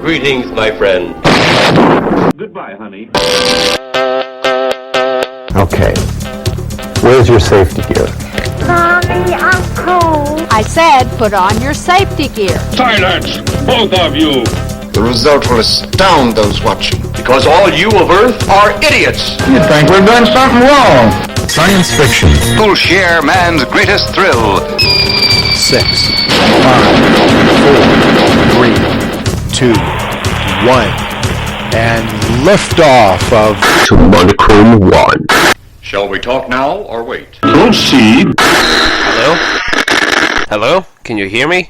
Greetings, my friend. Goodbye, honey. Okay. Where's your safety gear? Mommy, I'm cold. I said put on your safety gear. Silence, both of you. The result will astound those watching. Because all you of Earth are idiots. You think we've done something wrong? Science fiction. Who'll share man's greatest thrill? 6, 5, 4, 3, 2, 1, and liftoff of Monochrome-1. Shall we talk now or wait? Proceed. Hello? Hello? Can you hear me?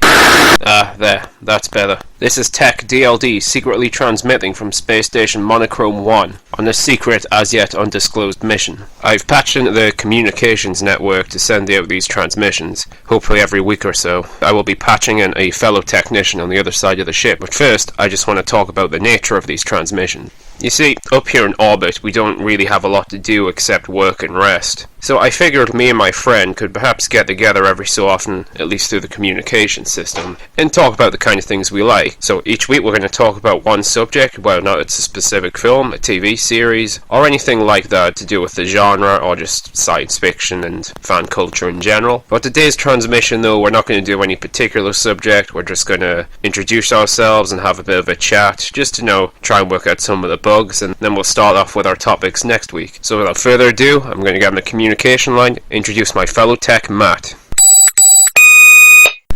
There. That's better. This is Tech DLD secretly transmitting from Space Station Monochrome-1 on a secret, as yet undisclosed mission. I've patched into the communications network to send out these transmissions, hopefully every week or so. I will be patching in a fellow technician on the other side of the ship, but first, I just want to talk about the nature of these transmissions. You see, up here in orbit, we don't really have a lot to do except work and rest. So I figured me and my friend could perhaps get together every so often, at least through the communication system, and talk about the kind of things we like. So each week we're going to talk about one subject, whether or not it's a specific film, a TV series, or anything like that to do with the genre, or just science fiction and fan culture in general. But today's transmission, though, we're not going to do any particular subject. We're just going to introduce ourselves and have a bit of a chat, just to, try and work out some of the bugs, and then we'll start off with our topics next week. So without further ado, I'm going to get on the communication line, introduce my fellow tech, Matt.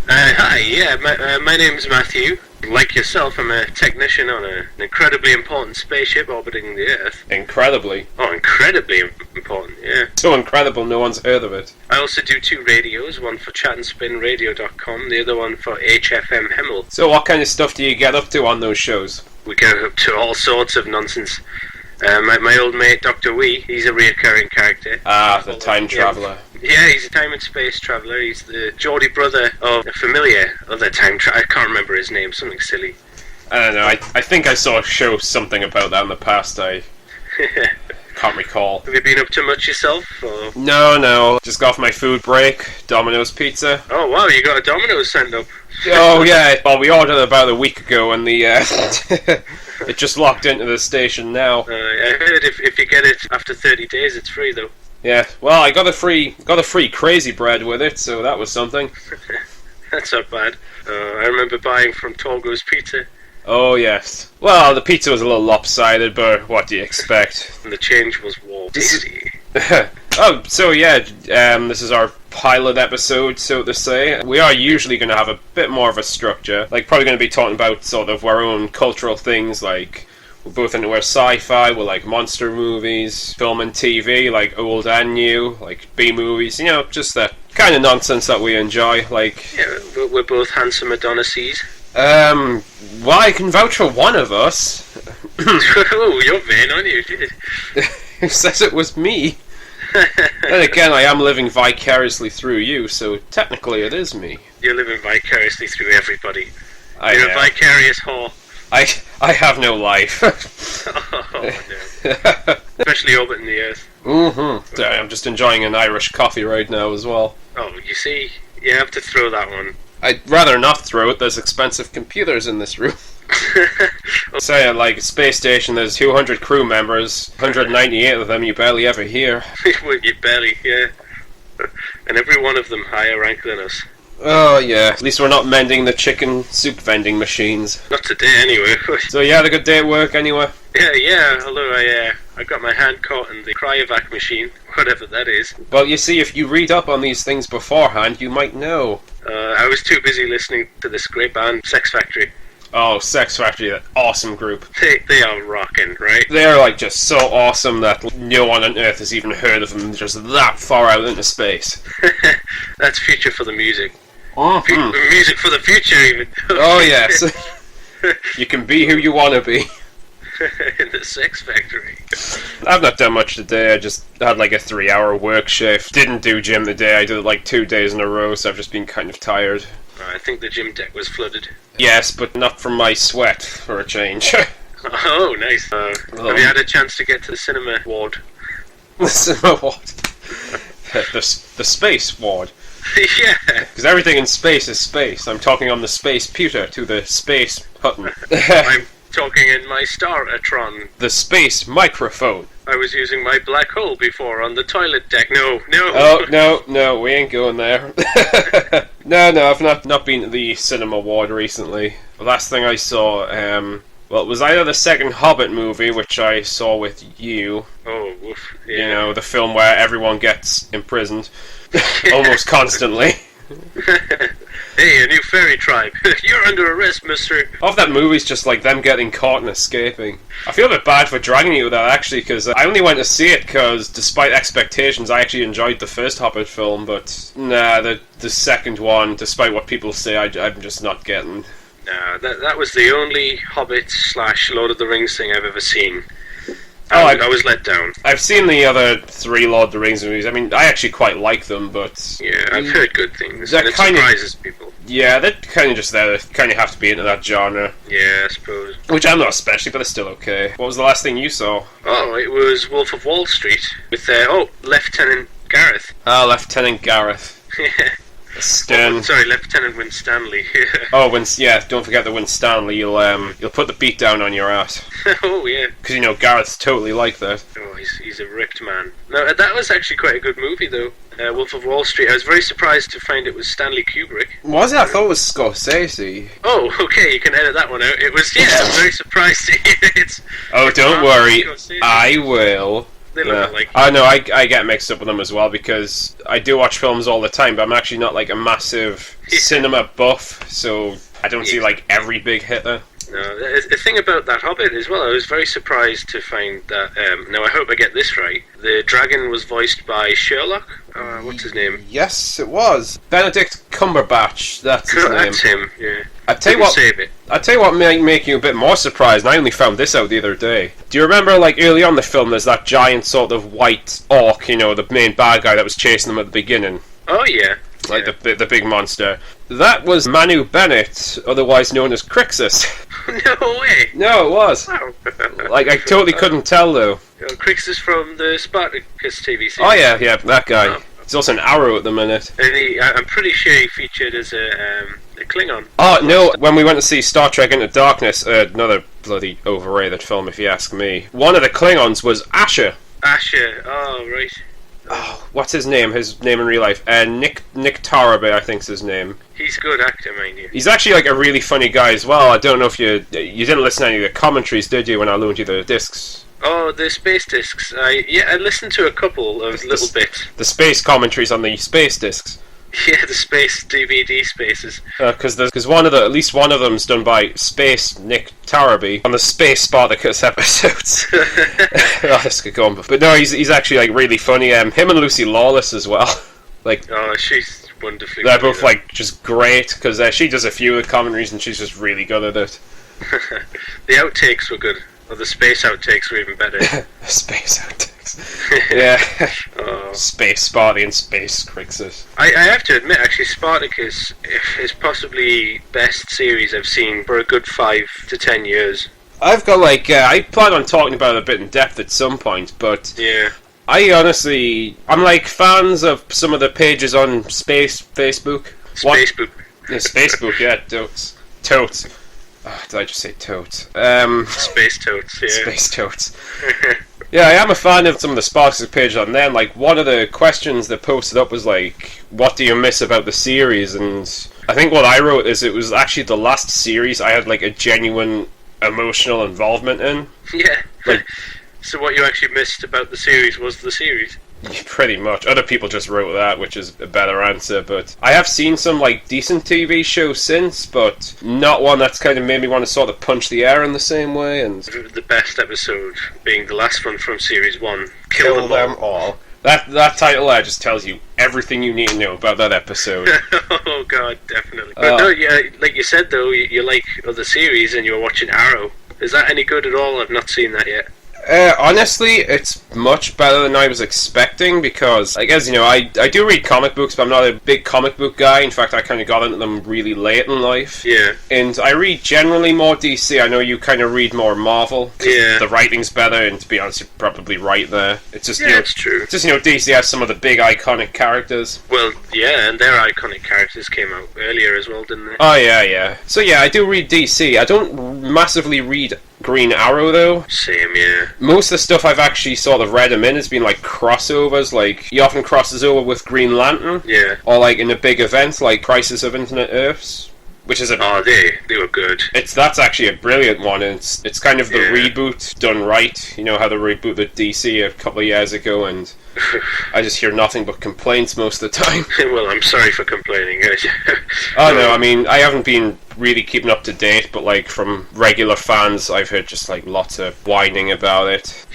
Hi, my name's Matthew. Like yourself, I'm a technician on an incredibly important spaceship orbiting the Earth. Incredibly. Oh, incredibly important, yeah. So incredible, no one's heard of it. I also do 2 radios, one for chatandspinradio.com, the other one for HFM Hemel. So what kind of stuff do you get up to on those shows? We get up to all sorts of nonsense. My old mate, Dr. Wee, he's a reoccurring character. Ah, the time traveller. Yeah, he's a time and space traveller. He's the Geordie brother of a familiar other time traveller. I can't remember his name, something silly. I don't know, I think I saw a show something about that in the past. I can't recall. Have you been up to much yourself? Or? No, just got off my food break, Domino's Pizza. Oh wow, you got a Domino's sent up. Oh yeah, well we ordered it about a week ago and the it just locked into the station now. I heard if you get it after 30 days it's free though. Yeah, well I got a free crazy bread with it, so that was something. That's not bad. I remember buying from Torgo's Pizza. Oh yes. Well, the pizza was a little lopsided, but what do you expect? And the change was warm. Tasty. Oh, so yeah, this is our pilot episode, so to say. We are usually going to have a bit more of a structure. Like, probably going to be talking about sort of our own cultural things, like we're both into our sci-fi, we're like monster movies, film and TV, like old and new, like B-movies, just that kind of nonsense that we enjoy, like... Yeah, we're both handsome Adonises. Well, I can vouch for one of us. Oh, you're vain, aren't you? Who says it was me? Then again, I am living vicariously through you, so technically it is me. You're living vicariously through everybody. You're a vicarious whore. I have no life. Oh, no. Especially orbiting the Earth. Mm-hmm. I'm just enjoying an Irish coffee right now as well. Oh, you see, you have to throw that one. I'd rather not throw it. There's expensive computers in this room. Say, like a space station, there's 200 crew members, 198 of them you barely ever hear. You barely, yeah. And every one of them higher rank than us. Oh yeah, at least we're not mending the chicken soup vending machines. Not today, anyway. So you had a good day at work, anyway? Yeah, although I got my hand caught in the cryovac machine, whatever that is. Well, you see, if you read up on these things beforehand, you might know. I was too busy listening to this great band, Sex Factory. Oh, Sex Factory, that awesome group. They are rocking, right? They're like just so awesome that no one on Earth has even heard of them, just that far out into space. That's future for the music. Mm-hmm. Music for the future, even. Oh, yes. You can be who you want to be. In the Sex Factory. I've not done much today. I just had like a 3-hour work shift. Didn't do gym today. I did it like 2 days in a row, so I've just been kind of tired. I think the gym deck was flooded. Yes, but not from my sweat, for a change. Oh, nice. Have you had a chance to get to the cinema ward? The cinema ward? The space ward. Yeah. Because everything in space is space. I'm talking on the space pewter to the space button. I'm talking in my Star-atron. The space microphone. I was using my black hole before on the toilet deck. No. Oh, no, we ain't going there. No, I've not been to the cinema ward recently. The last thing I saw, well, it was either the second Hobbit movie, which I saw with you. Oh, woof. Yeah. You know, the film where everyone gets imprisoned almost constantly. Hey, a new fairy tribe. You're under arrest, mister. Half that movie's just like them getting caught and escaping. I feel a bit bad for dragging you to that, actually, because I only went to see it because, despite expectations, I actually enjoyed the first Hobbit film, but nah, the second one, despite what people say, I'm just not getting. Nah, that was the only Hobbit / Lord of the Rings thing I've ever seen. I was let down. I've seen the other 3 Lord of the Rings movies. I mean, I actually quite like them, but... Yeah, I've heard good things, that and it kinda surprises people. Yeah, they're kind of just there. They kind of have to be into that genre. Yeah, I suppose. Which I'm not especially, but they're still okay. What was the last thing you saw? Oh, it was Wolf of Wall Street with, Lieutenant Gareth. Ah, Lieutenant Gareth. Yeah. Stern. Oh, sorry, Lieutenant Winstanley. Oh, don't forget the Winstanley. You'll put the beat down on your ass. Oh, yeah. Because, you know, Gareth's totally like that. Oh, he's a ripped man. No, that was actually quite a good movie, though. Wolf of Wall Street. I was very surprised to find it was Stanley Kubrick. Was it? I thought it was Scorsese. Oh, okay, you can edit that one out. It was, I'm very surprised to hear it. Oh, don't worry. I will. They look like... I know, I get mixed up with them as well, because I do watch films all the time, but I'm actually not like a massive cinema buff, so I don't see like every big hitter. No, the thing about that Hobbit as well, I was very surprised to find that, now I hope I get this right, the dragon was voiced by Sherlock? What's his name? Yes, it was. Benedict Cumberbatch, that's his name. That's him, yeah. I tell you what might make you a bit more surprised, and I only found this out the other day. Do you remember, like, early on in the film, there's that giant sort of white orc, you know, the main bad guy that was chasing them at the beginning? Oh, yeah. Like, the big monster. That was Manu Bennett, otherwise known as Crixus. No way! No, it was. Wow. Like, I totally couldn't tell, though. Crixus from the Spartacus TV series. Oh, yeah, that guy. Oh. He's also an arrow at the minute. And I'm pretty sure he featured as a Klingon. Oh, no, when we went to see Star Trek Into Darkness, another bloody overrated film if you ask me, one of the Klingons was Asher. Asher, oh, right. Oh, what's his name? His name in real life? Nick Tarabe, I think's his name. He's a good actor, mind you. He's actually like a really funny guy as well. I don't know if you didn't listen to any of the commentaries, did you, when I loaned you the discs? Oh, the space discs. I listened to a couple of little bits. The space commentaries on the space discs. Yeah, the space DVD spaces. Because at least one of them's done by Space Nick Tarabe on the Space Spartacus episodes. Oh, this could go on, but no, he's actually like really funny. Him and Lucy Lawless as well. Like, oh, she's wonderfully. They're both like just great because she does a few of the commentaries and she's just really good at it. The outtakes were good. Or the space outtakes were even better. Space outtakes. Yeah. Oh. Space Spartan, Space Crixus. I have to admit, actually, Spartacus is possibly best series I've seen for a good 5 to 10 years. I've got like, I plan on talking about it a bit in depth at some point, but yeah. I'm like fans of some of the pages on Facebook. Spacebook. Yeah, Spacebook, yeah, totes. Oh, did I just say totes? Space totes, yeah. Space totes. Yeah, I am a fan of some of the Spartacus pages on there. Like, one of the questions they posted up was like, what do you miss about the series? And I think what I wrote is it was actually the last series I had like a genuine emotional involvement in. Yeah. Like, so what you actually missed about the series was the series? Pretty much. Other people just wrote that, which is a better answer, but I have seen some like decent TV shows since, but not one that's kind of made me want to sort of punch the air in the same way. And the best episode being the last one from series 1, Kill Them All. That title there just tells you everything you need to know about that episode. Oh god, definitely. But no, yeah, like you said though, you like other series and you were watching Arrow. Is that any good at all? I've not seen that yet. Honestly, it's much better than I was expecting because, I guess, I do read comic books, but I'm not a big comic book guy. In fact, I kind of got into them really late in life. Yeah. And I read generally more DC. I know you kind of read more Marvel. Yeah. The writing's better, and to be honest, you're probably right there. It's just, it's true. Just, DC has some of the big iconic characters. Well, yeah, and their iconic characters came out earlier as well, didn't they? Oh, yeah. So, yeah, I do read DC. I don't massively read Green Arrow, though. Same, yeah. Most of the stuff I've actually sort of read him in has been like crossovers, like he often crosses over with Green Lantern. Yeah. Or like in a big event like Crisis of Infinite Earths, which is they were good. That's actually a brilliant one, and it's kind of the reboot done right. You know how they rebooted DC a couple of years ago, and I just hear nothing but complaints most of the time. Well, I'm sorry for complaining. Oh no, I mean, I haven't been really keeping up to date, but like from regular fans I've heard just like lots of whining about it.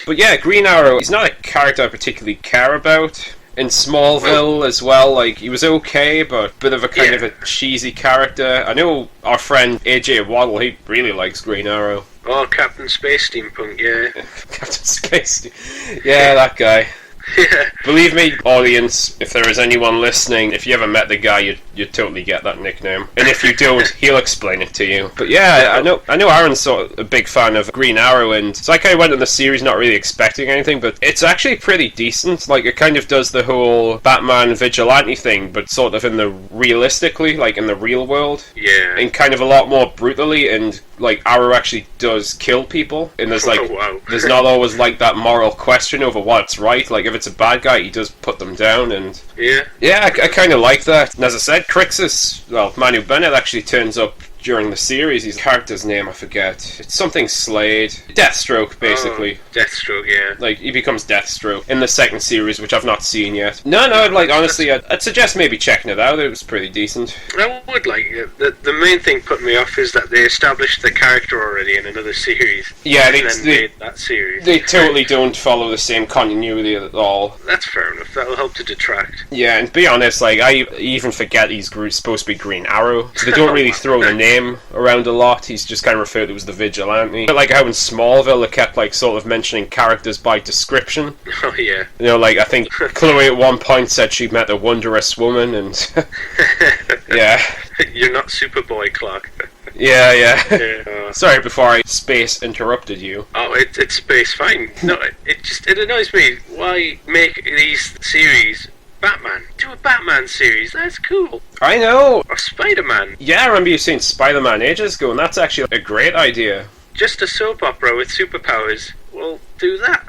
But yeah, Green Arrow, he's not a character I particularly care about. In Smallville as well, like he was okay, but bit of a kind of a cheesy character. I know our friend AJ Waddle, he really likes Green Arrow. Oh, Captain Space Steampunk, yeah. Captain Space, yeah, that guy. Yeah. Believe me, audience, if there is anyone listening, if you ever met the guy, you'd totally get that nickname. And if you don't, he'll explain it to you. But yeah, I know Aaron's sort of a big fan of Green Arrow, and so I kind of went in the series not really expecting anything, but it's actually pretty decent. Like, it kind of does the whole Batman vigilante thing, but sort of in the realistically, like in the real world. Yeah. And kind of a lot more brutally, and like Arrow actually does kill people, and there's like there's not always like that moral question over what's right. Like if it's a bad guy, he does put them down, and I kind of like that. And as I said, Crixus, Manu Bennett actually turns up during the series. His character's name I forget. It's something Slade. Deathstroke, basically. Oh, Deathstroke, yeah. Like he becomes Deathstroke in the second series, which I've not seen yet. No, like honestly, I'd suggest maybe checking it out. It was pretty decent. I would like it. The main thing putting me off is that they established the character already in another series. Yeah, they made that series. They totally don't follow the same continuity at all. That's fair enough. That'll help to detract. Yeah, and to be honest, like I even forget he's supposed to be Green Arrow. So they don't really throw the name around a lot. He's just kind of referred to as the vigilante. But like how in Smallville they kept like sort of mentioning characters by description. Oh yeah. Like I think Chloe at one point said she met a wondrous woman, and yeah. You're not Superboy, Clark. Yeah. Sorry, before I space interrupted you. Oh, it's space fine. No, it annoys me. Why make these series Batman? Do a Batman series. That's cool. I know. Or Spider-Man. Yeah, I remember you saying Spider-Man ages ago, and that's actually a great idea. Just a soap opera with superpowers. Well, do that.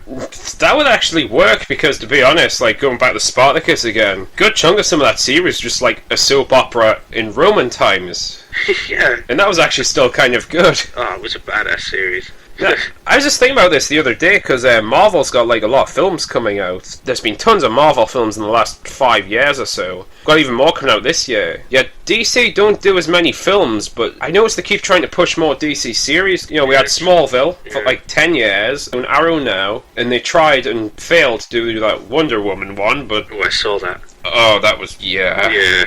That would actually work, because to be honest, like going back to Spartacus again, good chunk of some of that series just like a soap opera in Roman times. Yeah. And that was actually still kind of good. Oh, it was a badass series. Yeah, I was just thinking about this the other day, because Marvel's got like a lot of films coming out. There's been tons of Marvel films in the last 5 years or so. Got even more coming out this year. Yet DC don't do as many films, but I noticed they keep trying to push more DC series. We had Smallville for like 10 years, and Arrow now, and they tried and failed to do that Wonder Woman one, but... Oh, I saw that. Oh, that was... Yeah.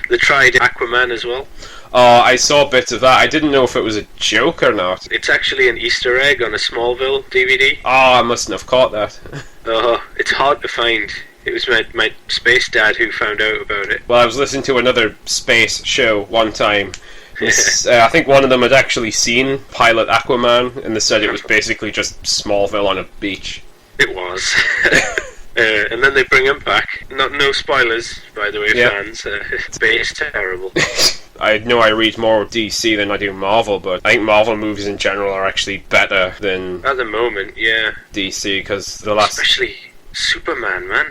They tried Aquaman as well. Oh, I saw bits of that. I didn't know if it was a joke or not. It's actually an Easter egg on a Smallville DVD. Oh, I mustn't have caught that. It's hard to find. It was my space dad who found out about it. Well, I was listening to another space show one time. I think one of them had actually seen Pilot Aquaman, and they said it was basically just Smallville on a beach. It was. And then they bring him back. No spoilers, by the way, fans. Space terrible. I know I read more DC than I do Marvel, but I think Marvel movies in general are actually better than... At the moment, yeah. DC, because the last... Especially Superman, man.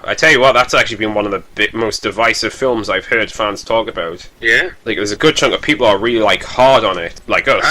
I tell you what, that's actually been one of the most divisive films I've heard fans talk about. Yeah? Like, there's a good chunk of people are really, like, hard on it, like us.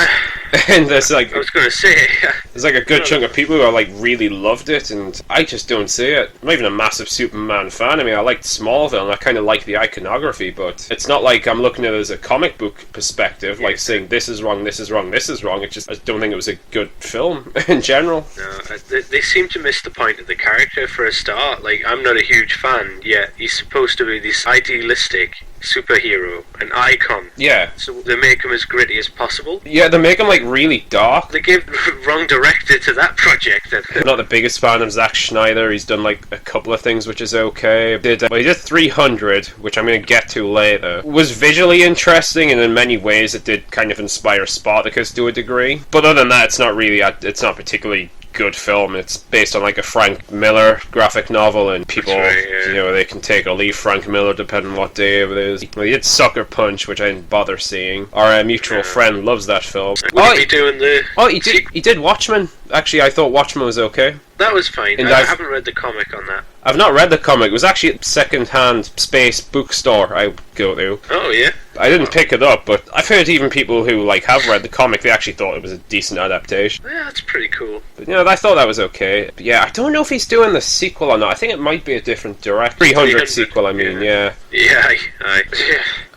And there's, like... I was going to say... There's, like, a good chunk of people who are, like, really loved it, and I just don't see it. I'm not even a massive Superman fan. I mean, I liked Smallville, and I kind of like the iconography, but it's not like I'm looking at it as a comic book perspective, like saying, this is wrong, this is wrong, this is wrong. It's just, I don't think it was a good film, in general. No, they seem to miss the point of the character for a start. Like, I'm not a huge fan, yet he's supposed to be this idealistic superhero, an icon. Yeah. So they make him as gritty as possible. Yeah, they make him like really dark. They gave the wrong director to that project. I'm not the biggest fan of Zack Snyder. He's done like a couple of things which is okay. He did 300, which I'm going to get to later. Was visually interesting, and in many ways it did kind of inspire Spartacus to a degree. But other than that, it's not particularly good film. It's based on like a Frank Miller graphic novel, and people, they can take or leave Frank Miller depending on what day it is. Well, he did Sucker Punch, which I didn't bother seeing. Our mutual friend loves that film. Would he be doing the... Oh, he did Watchmen. Actually, I thought Watchmen was okay. That was fine. And I haven't read the comic on that. I've not read the comic. It was actually a second-hand space bookstore I go to. Oh, yeah? I didn't pick it up, but I've heard even people who have read the comic, they actually thought it was a decent adaptation. Yeah, that's pretty cool. But, I thought that was okay. But, yeah, I don't know if he's doing the sequel or not. I think it might be a different director. 300 sequel, I mean, yeah. Yeah, aye.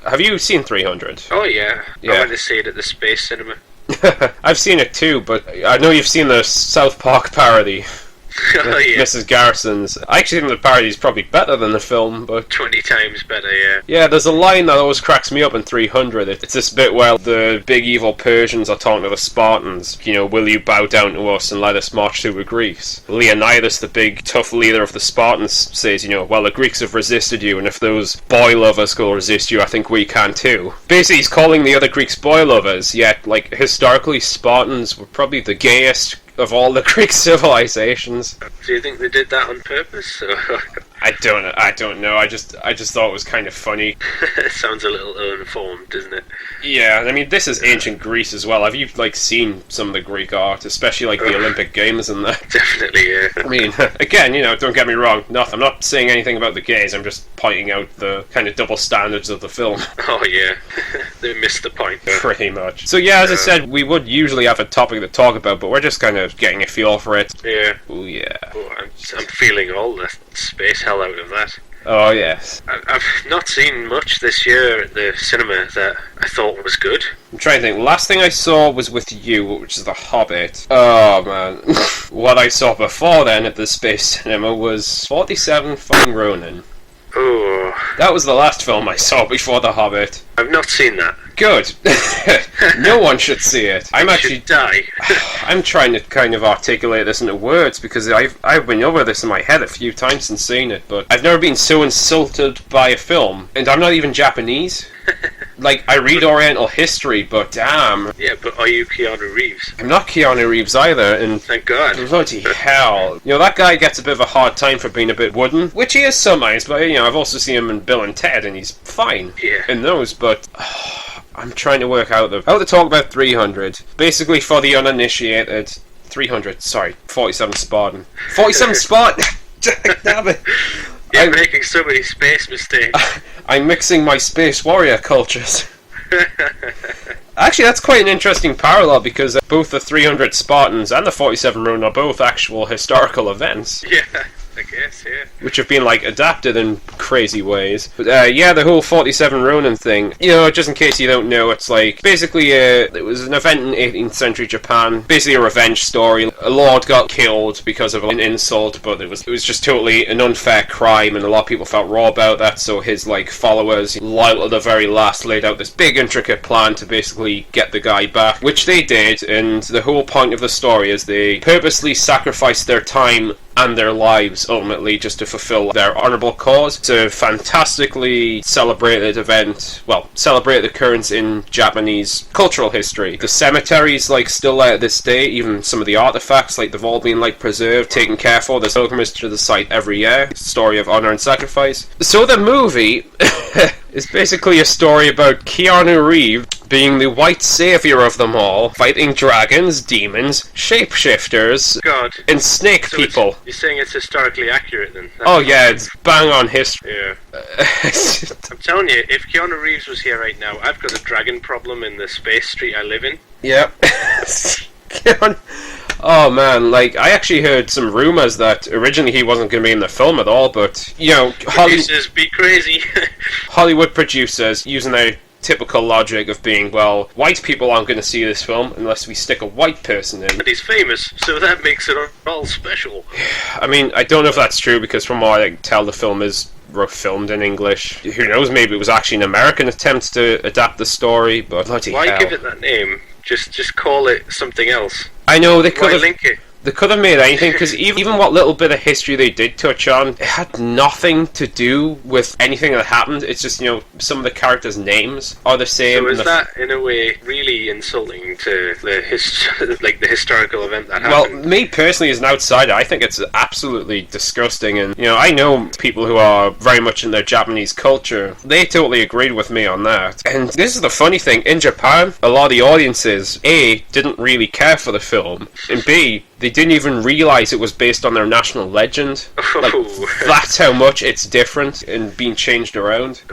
Have you seen 300? Oh, yeah. Yeah. I went to see it at the Space Cinema. I've seen it too, but I know you've seen the South Park parody. Oh, yeah. Mrs. Garrison's. I actually think the parody is probably better than the film, but 20 times better, yeah. Yeah, there's a line that always cracks me up in 300. It's this bit where the big evil Persians are talking to the Spartans. Will you bow down to us and let us march through Greece? Leonidas, the big tough leader of the Spartans, says, well, the Greeks have resisted you, and if those boy lovers will resist you, I think we can too. Basically, he's calling the other Greeks boy lovers, yet, historically, Spartans were probably the gayest of all the Greek civilizations. Do you think they did that on purpose? I don't know. I just thought it was kind of funny. It sounds a little ill-informed, doesn't it? Yeah, I mean, this is ancient Greece as well. Have you seen some of the Greek art, especially the Olympic Games and that? Definitely, yeah. I mean, again, don't get me wrong. I'm not saying anything about the gays. I'm just pointing out the kind of double standards of the film. Oh yeah, they missed the point. Pretty much. So yeah, as I said, we would usually have a topic to talk about, but we're just kind of getting a feel for it. Yeah. Oh yeah. Oh, I'm feeling all the space hell out of that. Oh yes. I've not seen much this year at the cinema that I thought was good. I'm trying to think. Last thing I saw was with you, which is The Hobbit. Oh man. What I saw before then at the Space Cinema was 47 fucking Ronin. Oh. That was the last film I saw before The Hobbit. I've not seen that. Good. No one should see it. Should die. I'm trying to kind of articulate this into words because I've been over this in my head a few times since seeing it, but I've never been so insulted by a film, and I'm not even Japanese. I read Oriental history, but damn. Yeah, but are you Keanu Reeves? I'm not Keanu Reeves either, and thank God. Bloody hell. That guy gets a bit of a hard time for being a bit wooden, which he is sometimes, but I've also seen him in Bill and Ted, and he's fine in those, but I'm trying to work out how to talk about 300. Basically, for the uninitiated, 47 Spartan. 47 Spartan! Damn it! You're making so many space mistakes. I'm mixing my space warrior cultures. Actually, that's quite an interesting parallel because both the 300 Spartans and the 47 Ronin are both actual historical events. Yeah. I guess, yeah. Which have been adapted in crazy ways. But the whole 47 Ronin thing, just in case you don't know, it's basically it was an event in 18th century Japan, basically a revenge story. A lord got killed because of an insult, but it was just totally an unfair crime, and a lot of people felt raw about that, so his followers, loyal to the very last, laid out this big intricate plan to basically get the guy back, which they did, and the whole point of the story is they purposely sacrificed their time and their lives, ultimately, just to fulfill their honourable cause. It's a fantastically celebrated event, celebrated occurrence in Japanese cultural history. The cemeteries, still there to this day, even some of the artefacts, they've all been, preserved, taken care for. There's pilgrimage to the site every year. Story of honour and sacrifice. So the movie is basically a story about Keanu Reeves being the white saviour of them all, fighting dragons, demons, shapeshifters, and snake people. You're saying it's historically accurate then? Yeah, it's bang on history. Yeah. I'm telling you, if Keanu Reeves was here right now, I've got a dragon problem in the space street I live in. Yep. Oh man, I actually heard some rumours that originally he wasn't going to be in the film at all, but, Producers be crazy. Hollywood producers, using their typical logic of being, white people aren't going to see this film unless we stick a white person in. But he's famous, so that makes it all special. I mean, I don't know if that's true, because from what I can tell, the film is were filmed in English. Who knows, maybe it was actually an American attempt to adapt the story, but bloody Why hell. give it that name? Just call it something else. I know, they could Why have... link it? They could have made anything, because even what little bit of history they did touch on, it had nothing to do with anything that happened. It's just, some of the characters' names are the same. So is that, in a way, really insulting to the historical event that happened? Well, me personally, as an outsider, I think it's absolutely disgusting, and, I know people who are very much in their Japanese culture. They totally agreed with me on that. And this is the funny thing, in Japan, a lot of the audiences, A, didn't really care for the film, and B, they didn't even realise it was based on their national legend. Like, that's how much it's different and being changed around.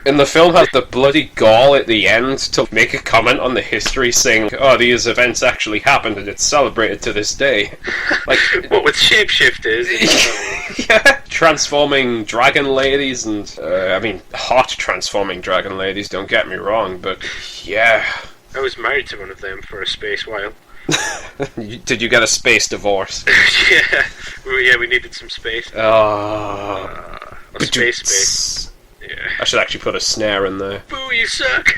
And the film has the bloody gall at the end to make a comment on the history saying, oh, these events actually happened and it's celebrated to this day. Like, what with shapeshifters? yeah, transforming dragon ladies and, hot transforming dragon ladies, don't get me wrong, but yeah. I was married to one of them for a space while. Did you get a space divorce? Yeah, we needed some space. Space. Yeah. I should actually put a snare in there. Boo, you suck!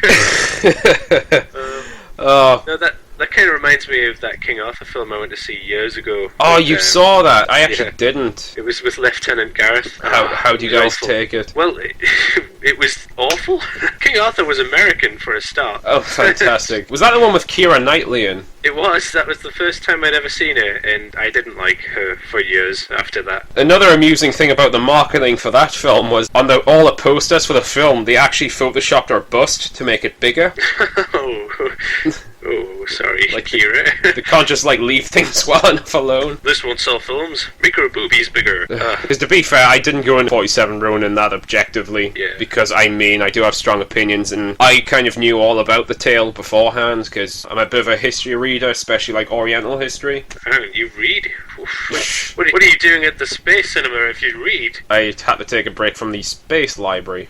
Oh. No, that kind of reminds me of that King Arthur film I went to see years ago. Oh, you saw that? I actually didn't. It was with Lieutenant Gareth. How do you guys take it? Well, it was awful. King Arthur was American for a start. Oh, fantastic. Was that the one with Keira Knightley in? It was. That was the first time I'd ever seen her, and I didn't like her for years after that. Another amusing thing about the marketing for that film was on all the posters for the film, they actually photoshopped her bust to make it bigger. Oh, sorry, like Kira. They can't just leave things well enough alone. This won't sell films. Make her boobies bigger. Because to be fair, I didn't go into 47 Ronin that objectively. Yeah. Because I do have strong opinions, and I kind of knew all about the tale beforehand, because I'm a bit of a history reader, especially Oriental history. Oh, you read? What are you doing at the space cinema if you read? I had to take a break from the space library.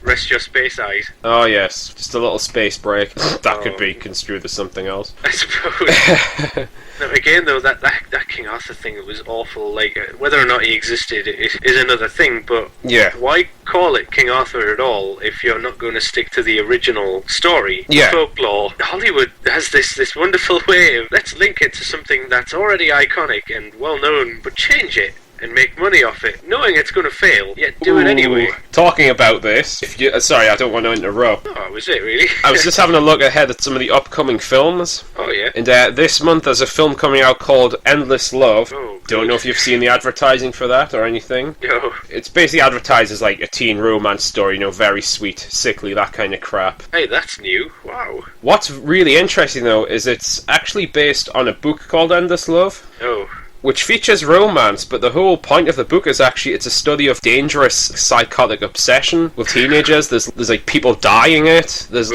Rest your space eyes. Oh yes, just a little space break. That could be construed as something else. I suppose. No, again, though, that King Arthur thing was awful. Whether or not he existed is another thing, but yeah. Why call it King Arthur at all if you're not going to stick to the original story? Yeah. Folklore. Hollywood has this wonderful way of, let's link it to something that's already iconic and well known, but change it and make money off it, knowing it's going to fail, yet do it anyway. Talking about this, sorry, I don't want to interrupt. Oh, was it really? I was just having a look ahead at some of the upcoming films. Oh, yeah? And this month there's a film coming out called Endless Love. Oh, don't know if you've seen the advertising for that or anything. No. It's basically advertised as a teen romance story, very sweet, sickly, that kind of crap. Hey, that's new. Wow. What's really interesting though is it's actually based on a book called Endless Love. Oh. Which features romance, but the whole point of the book is actually it's a study of dangerous psychotic obsession with teenagers. There's people dying it. There's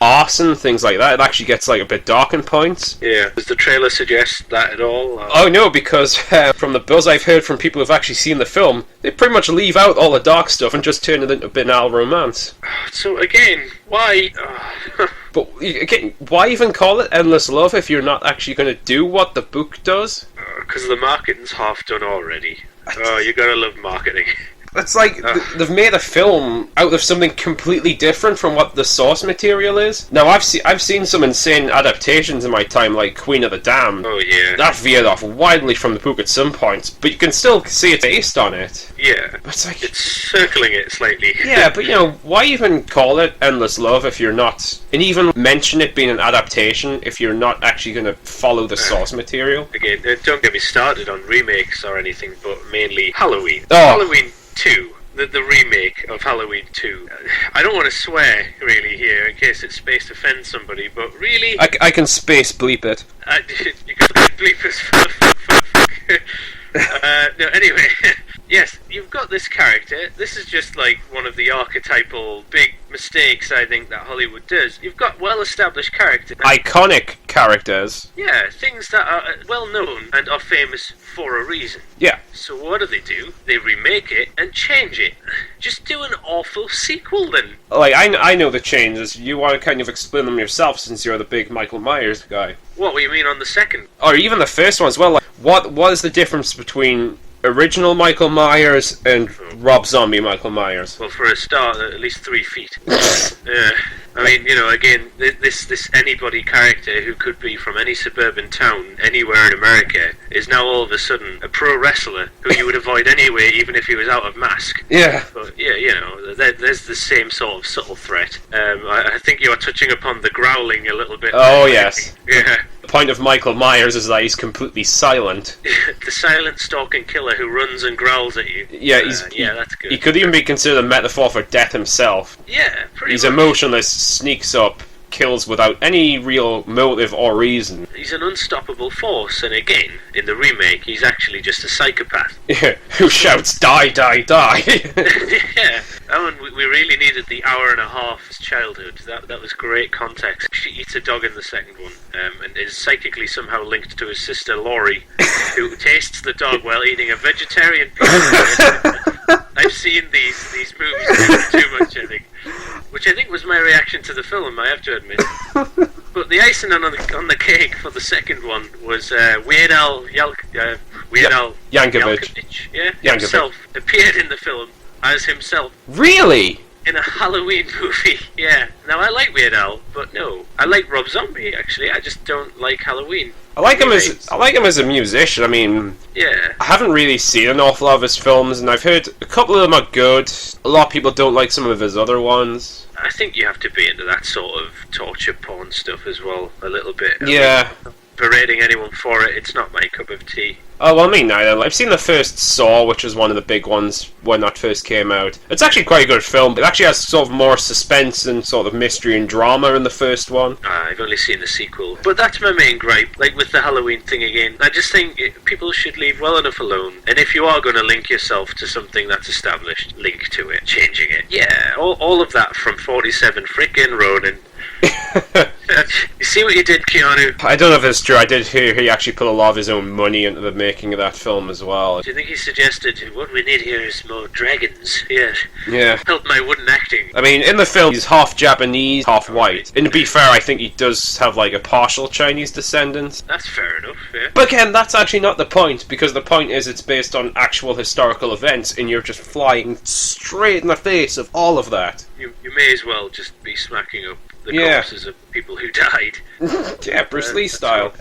arson, things like that. It actually gets a bit dark in points. Yeah. Does the trailer suggest that at all? Oh no, because from the buzz I've heard from people who've actually seen the film, they pretty much leave out all the dark stuff and just turn it into banal romance. So again, why? But again, why even call it Endless Love if you're not actually going to do what the book does? Because the marketing's half done already. Oh, you gotta love marketing. It's they've made a film out of something completely different from what the source material is. Now, I've seen some insane adaptations in my time, like Queen of the Damned. Oh, yeah. That veered off widely from the book at some points, but you can still see it's based on it. Yeah. But it's circling it slightly. Yeah, but why even call it Endless Love if you're not... And even mention it being an adaptation if you're not actually going to follow the source material? Again, don't get me started on remakes or anything, but mainly Halloween. Oh. Halloween 2. The remake of Halloween 2. I don't want to swear, really, here, in case it's space to offend somebody, but really... I can space bleep it. You got the bleepers for no, anyway... Yes, you've got this character. This is just one of the archetypal big mistakes I think that Hollywood does. You've got well-established characters. Iconic characters. Yeah, things that are well-known and are famous for a reason. Yeah. So what do? They remake it and change it. Just do an awful sequel then. I know the changes. You want to kind of explain them yourself since you're the big Michael Myers guy. What do you mean on the second? Or even the first one as well. What is the difference between original Michael Myers and Rob Zombie Michael Myers. Well, for a start, at least 3 feet. Yeah. I mean, again, this anybody character who could be from any suburban town anywhere in America is now all of a sudden a pro wrestler who you would avoid anyway, even if he was out of mask. Yeah. But yeah, there's the same sort of subtle threat. I think you are touching upon the growling a little bit. Oh, yes. Yeah. The point of Michael Myers is that he's completely silent. The silent stalking killer who runs and growls at you. Yeah, that's good. He could even be considered a metaphor for death himself. Yeah, pretty He's much. emotionless, sneaks up, kills without any real motive or reason. He's an unstoppable force, and again, in the remake, he's actually just a psychopath. Yeah, who shouts, die, die, die. Yeah, we really needed the hour and a half as childhood. That was great context. She eats a dog in the second one, and is psychically somehow linked to his sister Laurie, who tastes the dog while eating a vegetarian pizza. I've seen these movies too much, I think. Which I think was my reaction to the film, I have to admit. But the icing on the cake for the second one was Weird Al Yankovic. Yeah, Yankovic. himself appeared in the film as himself Really? in a Halloween movie. Yeah. Now I like Weird Al, but no, I like Rob Zombie. Actually, I just don't like Halloween. I like him as a musician. I mean, Yeah. I haven't really seen an awful lot of his films, and I've heard a couple of them are good. A lot of people don't like some of his other ones. I think you have to be into that sort of torture porn stuff as well, a little bit. I Yeah. mean, berating anyone for it, it's not my cup of tea. Oh, well, me neither. I've seen the first Saw, which was one of the big ones when that first came out. It's actually quite a good film. It actually has sort of more suspense and sort of mystery and drama in the first one. I've only seen the sequel. But that's my main gripe. Like with the Halloween thing again, I just think people should leave well enough alone. And if you are going to link yourself to something that's established, link to it, changing it. Yeah, all of that from 47 frickin' Ronin. You see what you did, Keanu? I don't know if it's true. I did hear he actually put a lot of his own money into the making of that film as well. Do you think he suggested, what we need here is more dragons? Yes. Yeah. Help my wooden acting. I mean, in the film, he's half Japanese, half white. And to be fair, I think he does have, like, a partial Chinese descendant. That's fair enough, yeah. But again, that's actually not the point, because the point is it's based on actual historical events, and you're just flying straight in the face of all of that. You may as well just be smacking up the Yeah. corpses of people who died. Yeah, Bruce Lee style.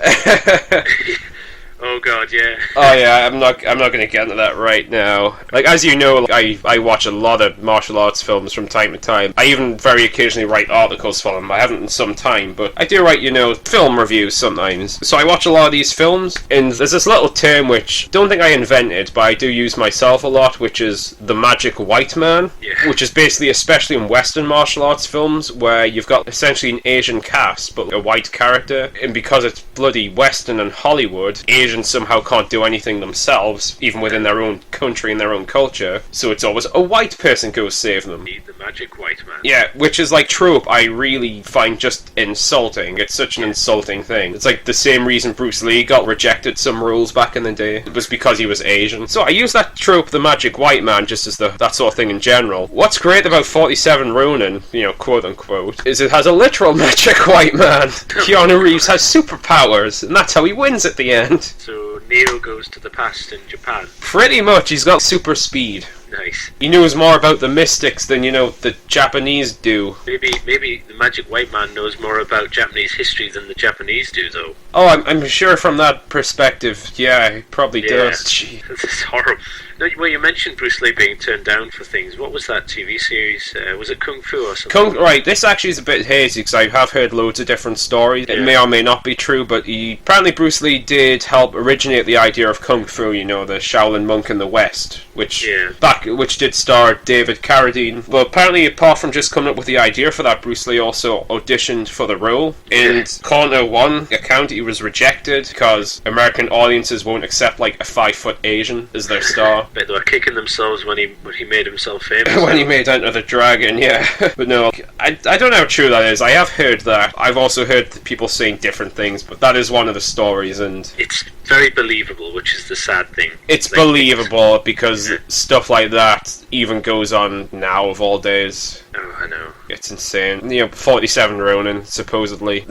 Oh god, yeah. Oh yeah, I'm not gonna get into that right now. Like, as you know, I watch a lot of martial arts films from time to time. I even very occasionally write articles for them. I haven't in some time, but I do write, film reviews sometimes. So I watch a lot of these films, and there's this little term which I don't think I invented, but I do use myself a lot, which is the magic white man. Yeah. Which is basically, especially in Western martial arts films, where you've got essentially an Asian cast, but a white character, and because it's bloody Western and Hollywood, Asians somehow can't do anything themselves, even within their own country and their own culture, so it's always a white person goes save them. The magic white man. Yeah, which is like trope I really find just insulting. It's such an insulting thing. It's like the same reason Bruce Lee got rejected some roles back in the day. It was because he was Asian. So I use that trope, the magic white man, just as that sort of thing in general. What's great about 47 Ronin, quote unquote, is it has a literal magic white man. Keanu Reeves has superpowers, and that's how he wins at the end. So Neo goes to the past in Japan. Pretty much, he's got super speed. Nice. He knows more about the mystics than, the Japanese do. Maybe the magic white man knows more about Japanese history than the Japanese do, though. Oh, I'm sure from that perspective, yeah, he probably does. Gee. This is horrible. No, well, you mentioned Bruce Lee being turned down for things. What was that TV series? Was it Kung Fu or something? Right, this actually is a bit hazy because I have heard loads of different stories. It may or may not be true, but apparently Bruce Lee did help originate the idea of Kung Fu, the Shaolin monk in the West, which did star David Carradine. Well, apparently, apart from just coming up with the idea for that, Bruce Lee also auditioned for the role. In Corner 1 account, he was rejected because American audiences won't accept like a 5-foot Asian as their star. Bet they were kicking themselves when he made himself famous. When he made Enter the Dragon, yeah. But no, I don't know how true that is. I have heard that. I've also heard people saying different things, but that is one of the stories, and it's very believable, which is the sad thing. It's believable because stuff like that even goes on now of all days. Oh, I know. It's insane. 47 Ronin, supposedly.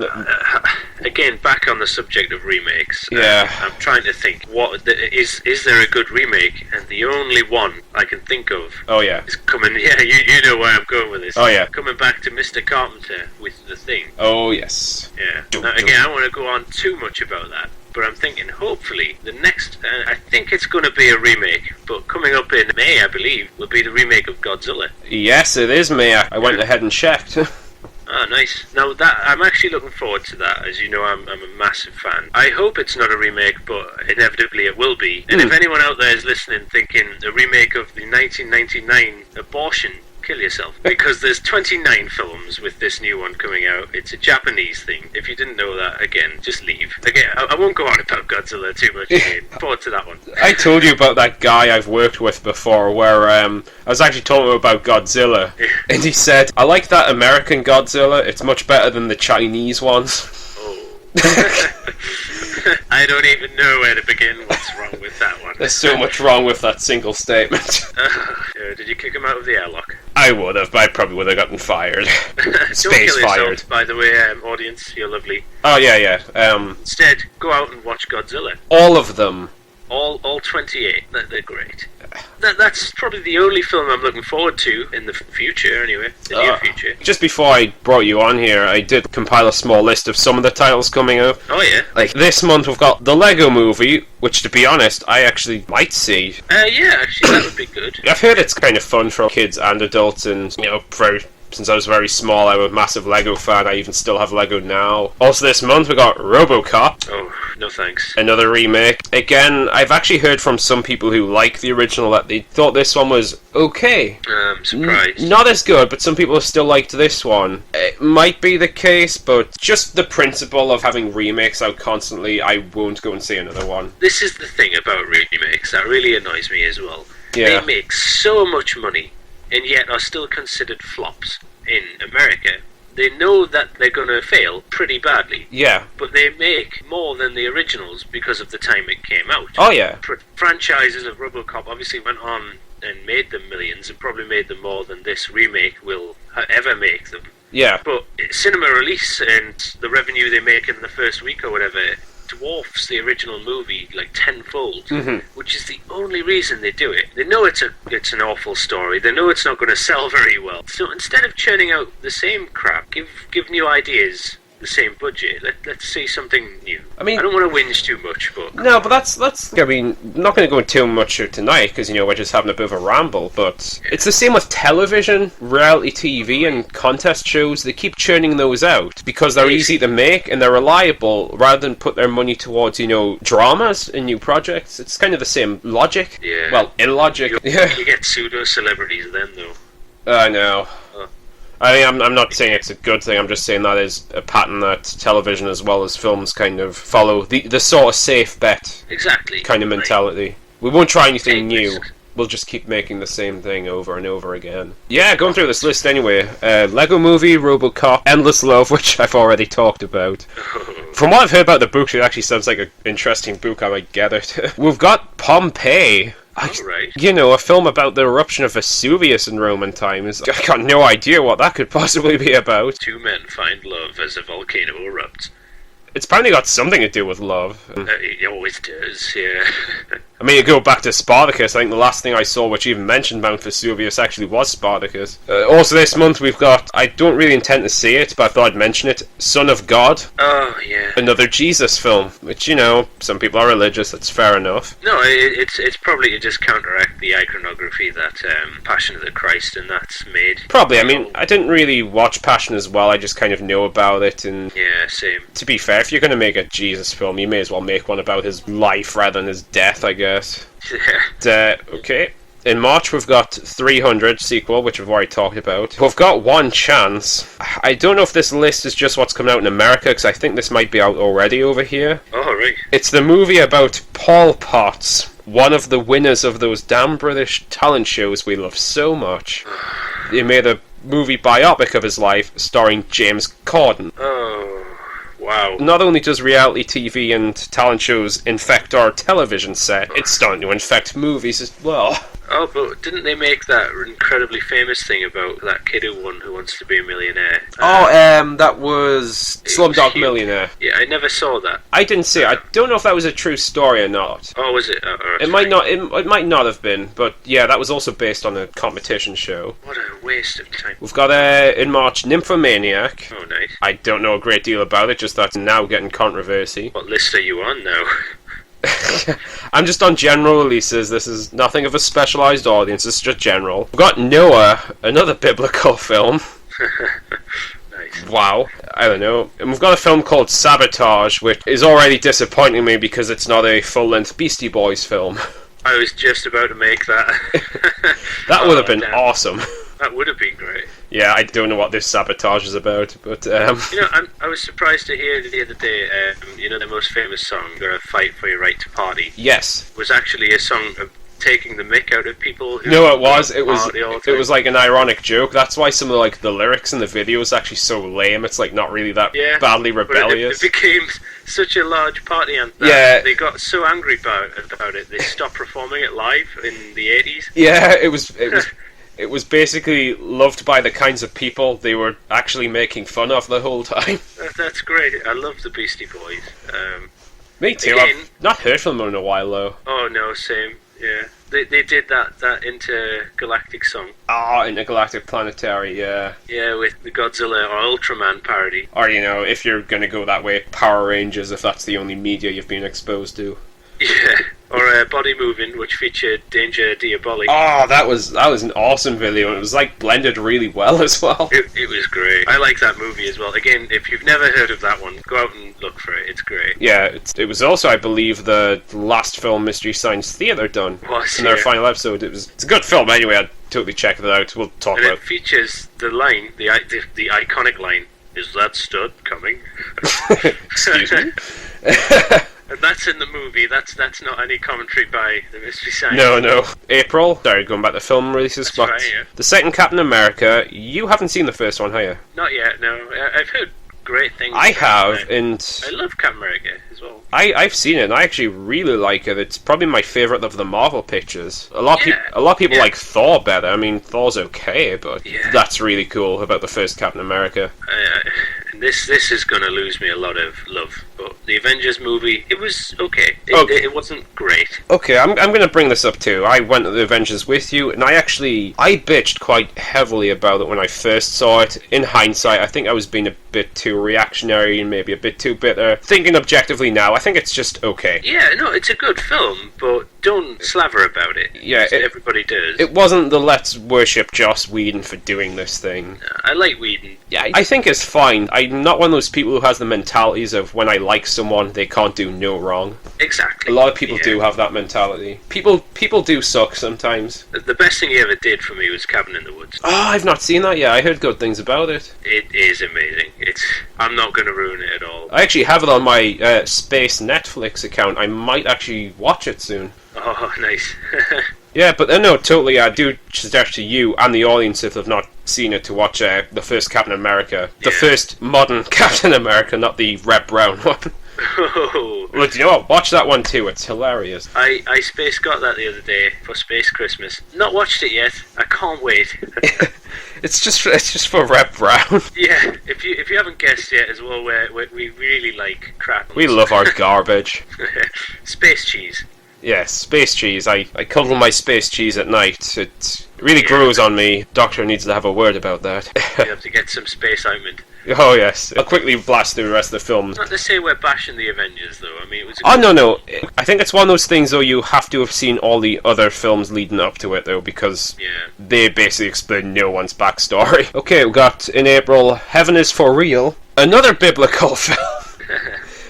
again, back on the subject of remakes. Yeah. I'm trying to think, is there a good remake? And the only one I can think of Oh yeah. is coming, yeah, you know where I'm going with this. Oh yeah. Coming back to Mr. Carpenter with The Thing. Oh yes. Yeah. Now, again, I don't want to go on too much about that, but I'm thinking hopefully the next, I think it's going to be a remake, but coming up in May, I believe, will be the remake of Godzilla. Yes, it is, Mia. I went ahead and checked. Ah, nice. Now that I'm actually looking forward to that. As you know, I'm a massive fan. I hope it's not a remake, but inevitably it will be. And if anyone out there is listening thinking a remake of the 1999 Abortion, kill yourself. Because there's 29 films with this new one coming out. It's a Japanese thing. If you didn't know that, again, just leave. Again, I won't go on about Godzilla too much again. Forward to that one. I told you about that guy I've worked with before, where I was actually talking about Godzilla, and he said, "I like that American Godzilla. It's much better than the Chinese ones." I don't even know where to begin. What's wrong with that one? There's so much wrong with that single statement. Did you kick him out of the airlock? I would have, but I probably would have gotten fired. Don't Space kill fired. yourself, by the way, audience. You're lovely. Oh yeah. Instead, go out and watch Godzilla. All of them. All 28. They're great. That's probably the only film I'm looking forward to in the future, anyway. The near future. Just before I brought you on here, I did compile a small list of some of the titles coming out. Oh, yeah? Like, this month we've got The Lego Movie, which, to be honest, I actually might see. Yeah, actually, that would be good. I've heard it's kind of fun for kids and adults, and, you know, since I was very small, I'm a massive Lego fan. I even still have Lego now. Also this month we got RoboCop. Oh, no thanks. Another remake. Again, I've actually heard from some people who like the original that they thought this one was okay. I'm surprised. Not as good, but some people still liked this one. It might be the case, but just the principle of having remakes out constantly, I won't go and see another one. This is the thing about remakes that really annoys me as well. Yeah. They make so much money, and yet are still considered flops in America. They know that they're going to fail pretty badly. Yeah. But they make more than the originals because of the time it came out. Oh, yeah. Franchises of RoboCop obviously went on and made them millions, and probably made them more than this remake will ever make them. Yeah. But cinema release and the revenue they make in the first week or whatever dwarfs the original movie like tenfold, which is the only reason they do it. They know it's an awful story. They know it's not going to sell very well. So instead of churning out the same crap, give new ideas the same budget. Let's see something new. I mean, I don't want to whinge too much, but no, but that's. I mean, I'm not going to go into too much tonight because we're just having a bit of a ramble. But it's the same with television, reality TV, and contest shows. They keep churning those out because they're easy to make and they're reliable, rather than put their money towards dramas and new projects. It's kind of the same logic. Yeah. Well, illogic. You get pseudo celebrities then, though. I know. I mean, I'm not saying it's a good thing, I'm just saying that is a pattern that television as well as films kind of follow. The sort of safe bet kind of mentality. Right. We won't try anything new. We'll just keep making the same thing over and over again. Yeah, going through this list anyway. Lego Movie, RoboCop, Endless Love, which I've already talked about. From what I've heard about the book, it actually sounds like an interesting book, I might get it. We've got Pompeii. Right. A film about the eruption of Vesuvius in Roman times. I got no idea what that could possibly be about. Two men find love as a volcano erupts. It's apparently got something to do with love. It always does, yeah. I mean, you go back to Spartacus, I think the last thing I saw which even mentioned Mount Vesuvius actually was Spartacus. Also this month we've got, I don't really intend to see it, but I thought I'd mention it, Son of God. Oh, yeah. Another Jesus film, which, some people are religious, that's fair enough. No, it's probably to just counteract the iconography that Passion of the Christ and that's made. Probably, I mean, I didn't really watch Passion as well, I just kind of know about it, and... Yeah, same. To be fair, if you're going to make a Jesus film, you may as well make one about his life rather than his death, I guess. Okay. In March we've got 300 sequel, which we've already talked about. We've got One Chance. I don't know if this list is just what's coming out in America, because I think this might be out already over here. Oh, right. It's the movie about Paul Potts, one of the winners of those damn British talent shows we love so much. They made a movie biopic of his life starring James Corden. Oh... Wow. Not only does reality TV and talent shows infect our television set, it's starting to infect movies as well. Oh, but didn't they make that incredibly famous thing about that kid who wants to be a millionaire? That was Slumdog huge. Millionaire. Yeah, I never saw that. I didn't see it. I don't know if that was a true story or not. Oh, was it? It might not. It might not have been, but yeah, that was also based on a competition show. What a waste of time. We've got in March Nymphomaniac. Oh, nice. I don't know a great deal about it, just that's now getting controversy. What list are you on now? I'm just on general releases. This is nothing of a specialised audience, it's just general. We've got Noah, another biblical film. Nice. Wow, I don't know. And we've got a film called Sabotage, which is already disappointing me because it's not a full-length Beastie Boys film. I was just about to make that. That would have been damn. awesome. That would have been great. Yeah, I don't know what this Sabotage is about, but You know, I was surprised to hear the other day, you know, the most famous song, "Gotta Fight for Your Right to Party," yes. was actually a song of taking the mick out of people who No, it was. It was. party all the It time. was like an ironic joke. That's why some of like the lyrics in the video is actually so lame. It's like not really that Yeah, badly but rebellious. it became such a large party anthem. Yeah. They got so angry about it, they stopped performing it live in the 80s. Yeah, it was. It was basically loved by the kinds of people they were actually making fun of the whole time. That's great. I love the Beastie Boys. Me too. Again- I've not heard from them in a while though. Oh no, same. Yeah, they did that intergalactic song. Intergalactic Planetary, yeah. Yeah, with the Godzilla or Ultraman parody. Or you know, if you're gonna go that way, Power Rangers, if that's the only media you've been exposed to. Yeah, or Body Moving, which featured Danger Diabolic. Oh, that was an awesome video, and it was like blended really well as well. It was great. I like that movie as well. Again, if you've never heard of that one, go out and look for it. It's great. Yeah, it was also, I believe, the last film Mystery Science Theater done in their final episode. It's a good film anyway. I'd totally check it out. We'll talk And about. it features the line, the iconic line, "Is that stud coming?" Excuse me. And that's in the movie. That's not any commentary by the Mystery Science. No. April. Sorry, going back to film releases. That's But right, yeah. the second Captain America. You haven't seen the first one, have you? Not yet. No, I've heard great things. I about have, it. and I love Captain America as well. I've seen it, and I actually really like it. It's probably my favourite of the Marvel pictures. A lot Yeah, of people yeah. like Thor better. I mean, Thor's okay, but Yeah. that's really cool about the first Captain America. And this is going to lose me a lot of love. But the Avengers movie, it was okay. Okay. It wasn't great. Okay, I'm going to bring this up too. I went to the Avengers with you, and I bitched quite heavily about it when I first saw it. In hindsight, I think I was being a bit too reactionary and maybe a bit too bitter. Thinking objectively now, I think it's just okay. Yeah, no, it's a good film, but don't slaver about it. Yeah, Everybody does. It wasn't the let's worship Joss Whedon for doing this thing. I like Whedon. Yeah, I think it's fine. I'm not one of those people who has the mentalities of when I like someone, they can't do no wrong. Exactly. A lot of people Yeah. do have that mentality. People do suck sometimes. The best thing he ever did for me was Cabin in the Woods. Oh, I've not seen that yet. I heard good things about it. It is amazing. I'm not going to ruin it at all. I actually have it on my Space Netflix account. I might actually watch it soon. Oh, nice. Yeah, but no, totally. I do suggest to you and the audience, if they've not seen it, to watch the first Captain America. The Yeah. first modern Captain America, not the Red Brown one. Oh. Well, do you know what? Watch that one too. It's hilarious. I Space got that the other day for Space Christmas. Not watched it yet. I can't wait. It's just for Red Brown. Yeah, if you haven't guessed yet as well, we really like crap. We love our garbage. Space cheese. Yes, space cheese. I cuddle my space cheese at night. It really grows on me. Doctor needs to have a word about that. You have to get some space ointment. Oh yes. I'll quickly blast through the rest of the film. Not to say we're bashing the Avengers, though. I mean, it was. Oh no. I think it's one of those things though you have to have seen all the other films leading up to it though, because Yeah. they basically explain no one's backstory. Okay, we got in April Heaven is for Real. Another biblical film.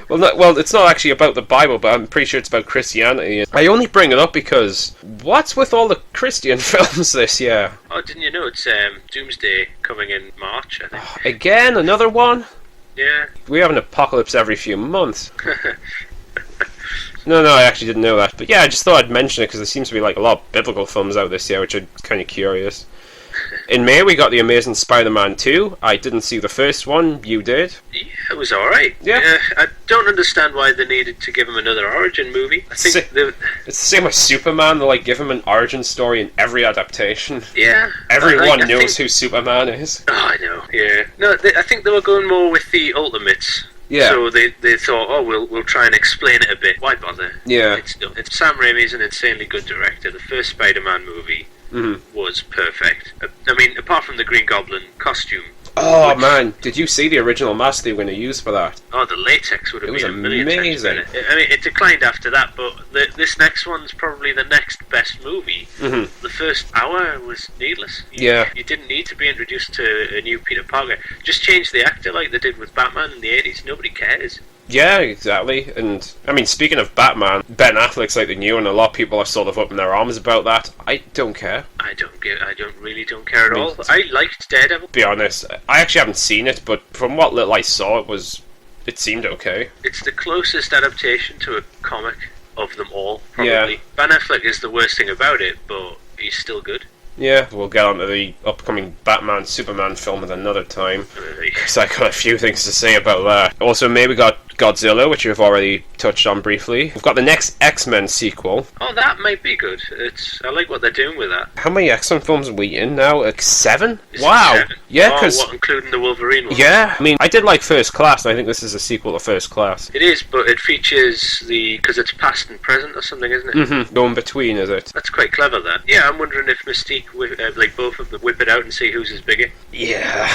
Well, it's not actually about the Bible, but I'm pretty sure it's about Christianity. I only bring it up because what's with all the Christian films this year? Oh, didn't you know it's Doomsday coming in March? I think. Again, another one? Yeah. We have an apocalypse every few months. No, I actually didn't know that. But yeah, I just thought I'd mention it because there seems to be like a lot of biblical films out this year, which are kind of curious. In May, we got The Amazing Spider-Man 2. I didn't see the first one. You did? Yeah, it was alright. Yeah. I don't understand why they needed to give him another origin movie. I think It's the same with Superman. They give him an origin story in every adaptation. Yeah. Everyone knows who Superman is. Oh, I know. Yeah. No, I think they were going more with the Ultimates. Yeah. So they thought, oh, we'll try and explain it a bit. Why bother? Yeah. It's Sam Raimi's an insanely good director. The first Spider-Man movie was perfect. I mean, apart from the Green Goblin costume. Oh man, did you see the original mask they were going to use for that? Oh, the latex would have been a million times amazing. better. I mean, it declined after that, but this next one's probably the next best movie. The first hour was needless. You didn't need to be introduced to a new Peter Parker. Just change the actor like they did with Batman in the 80s. Nobody cares. Yeah, exactly. And I mean, speaking of Batman, Ben Affleck's like the new, and a lot of people are sort of up in their arms about that. I don't care. I really don't care at all. I liked Daredevil. To be honest, I actually haven't seen it, but from what little I saw, it seemed okay. It's the closest adaptation to a comic of them all, probably. Yeah. Ben Affleck is the worst thing about it, but he's still good. Yeah, we'll get on to the upcoming Batman Superman film at another time, because I got a few things to say about that. Also, maybe we got Godzilla, which we've already touched on briefly. We've got the next X-Men sequel. Oh, that might be good. I like what they're doing with that. How many X-Men films are we in now? Like 7? Is Wow! it 7? Yeah, because... what, including the Wolverine one? Yeah, I mean, I did like First Class, and I think this is a sequel to First Class. It is, but it features because it's past and present or something, isn't it? Go in between, is it? That's quite clever, that. Yeah, I'm wondering if Mystique, both of them whip it out and see whose is bigger. Yeah.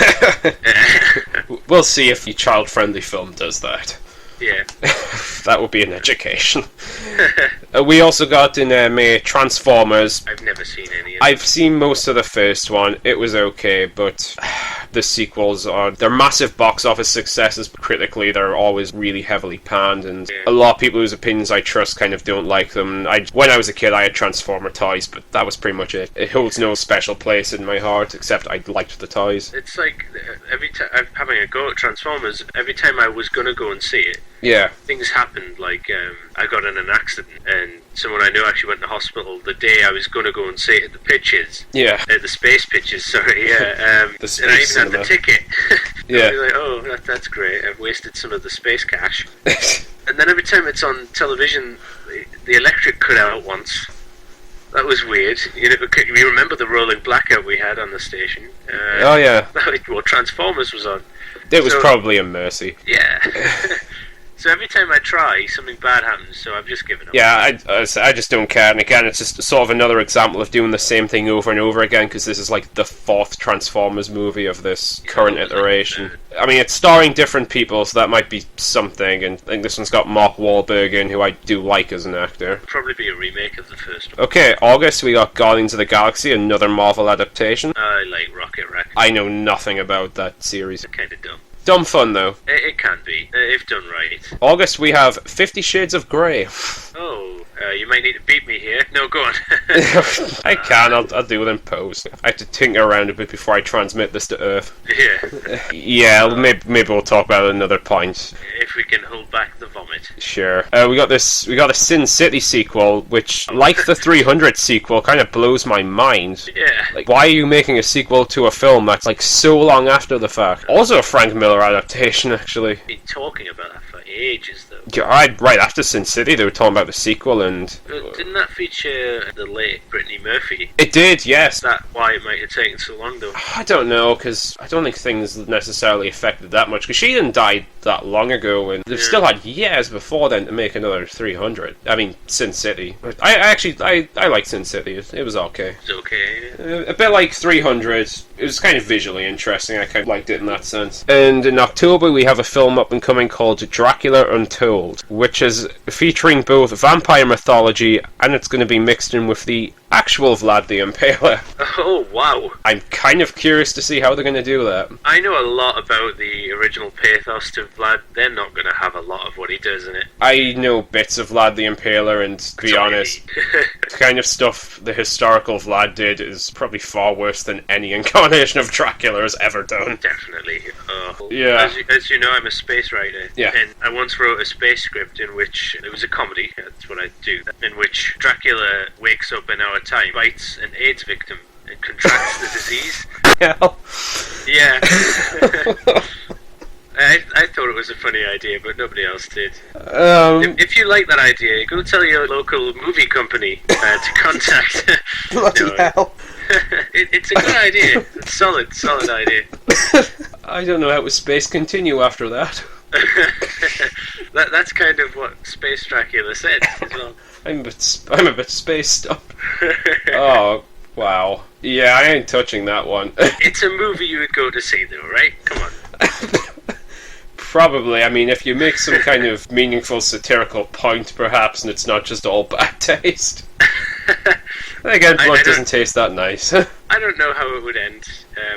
We'll see if the child-friendly film does that. Yeah. That would be an education. We also got in May Transformers. I've never seen any of them. I've seen most of the first one. It was okay, but the sequels they're massive box office successes. Critically, they're always really heavily panned, and a lot of people whose opinions I trust kind of don't like them. When I was a kid, I had Transformer toys, but that was pretty much it. It holds no special place in my heart, except I liked the toys. It's like every time I'm having a go at Transformers, every time I was gonna go and see it, yeah, things happened. Like I got in an accident, and someone I knew actually went to hospital the day I was going to go and see it at the pitches. Yeah. The space pitches, sorry, yeah. The and I even cinema. had the ticket. Yeah. I was like, oh, that's great. I've wasted some of the space cash. And then every time it's on television, the electric cut out once. That was weird. You remember the rolling blackout we had on the station? Oh, yeah. Well, Transformers was on. It was probably a mercy. Yeah. So every time I try, something bad happens, so I've just given up. Yeah, I just don't care. And again, it's just sort of another example of doing the same thing over and over again, because this is like the 4th Transformers movie of this current iteration. I mean, it's starring different people, so that might be something, and I think this one's got Mark Wahlberg in, who I do like as an actor. It'll probably be a remake of the first one. Okay, August, we got Guardians of the Galaxy, another Marvel adaptation. I like Rocket Raccoon. I know nothing about that series. It's kind of dumb. Dumb fun, though. It can be, if done right. August, we have 50 Shades of Grey. Oh, you might need to beat me here. No, go on. I can, I'll do it in post. I have to tinker around a bit before I transmit this to Earth. Yeah. Yeah, maybe we'll talk about it at another point. If we can hold back the vomit. Sure. We got a Sin City sequel, which, like the 300 sequel, kind of blows my mind. Yeah. Like, why are you making a sequel to a film that's like so long after the fact? Also a Frank Miller adaptation, actually. Been talking about that for ages, though. Yeah, right after Sin City, they were talking about the sequel, and didn't that feature the late Brittany Murphy? It did, yes. Is that why it might have taken so long, though? I don't know, because I don't think things necessarily affected that much, because she didn't die that long ago, and they've still had years before then to make another 300. I mean, Sin City. I liked Sin City. It was okay. It's okay. A bit like 300. It was kind of visually interesting. I kind of liked it in that sense. And in October, we have a film up and coming called Dracula Untold, which is featuring both vampire mythology, and it's going to be mixed in with the actual Vlad the Impaler. Oh, wow. I'm kind of curious to see how they're going to do that. I know a lot about the original pathos to Vlad. They're not going to have a lot of what he does in it. I know bits of Vlad the Impaler, and to be honest, the kind of stuff the historical Vlad did is probably far worse than any incarnation of Dracula has ever done. Definitely. Yeah. As you know, I'm a space writer. Yeah. And I once wrote a space script in which, it was a comedy, that's what I do, in which Dracula wakes up in our time, bites an AIDS victim, and contracts the disease. Hell. Yeah. I thought it was a funny idea, but nobody else did. If you like that idea, go tell your local movie company to contact. Bloody hell. It's a good idea. It's solid idea. I don't know how to space continue after that. That's kind of what Space Dracula said as well. I'm a bit spaced up. Oh, wow. Yeah, I ain't touching that one. It's a movie you would go to see, though, right? Come on. Probably. I mean, if you make some kind of meaningful satirical point, perhaps, and it's not just all bad taste. Again, blood doesn't taste that nice. I don't know how it would end.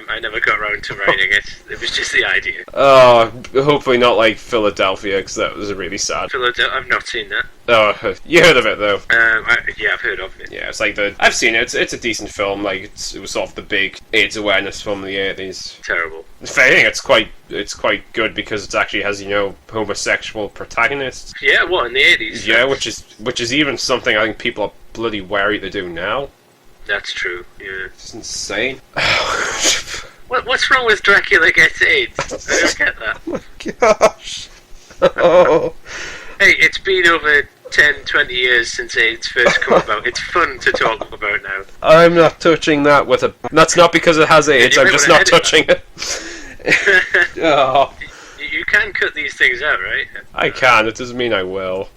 I never got around to writing it. It was just the idea. Oh, hopefully not like Philadelphia, because that was really sad. Philadelphia, I've not seen that. Oh, you heard of it though? Yeah, I've heard of it. Yeah, it's like I've seen it. It's a decent film. Like it was sort of the big AIDS awareness film of the 80s. Terrible. I think it's quite good because it actually has homosexual protagonists. Yeah, what in the 80s? Yeah, which is even something I think people are bloody wary to do now. That's true. Yeah. It's insane. What's wrong with Dracula Gets AIDS? I don't get that. Oh my gosh. Oh. Hey, it's been over 10, 20 years since AIDS first come about. It's fun to talk about now. I'm not touching that with a... That's not because it has AIDS, I'm just not touching it. Oh. You can cut these things out, right? I can, it doesn't mean I will.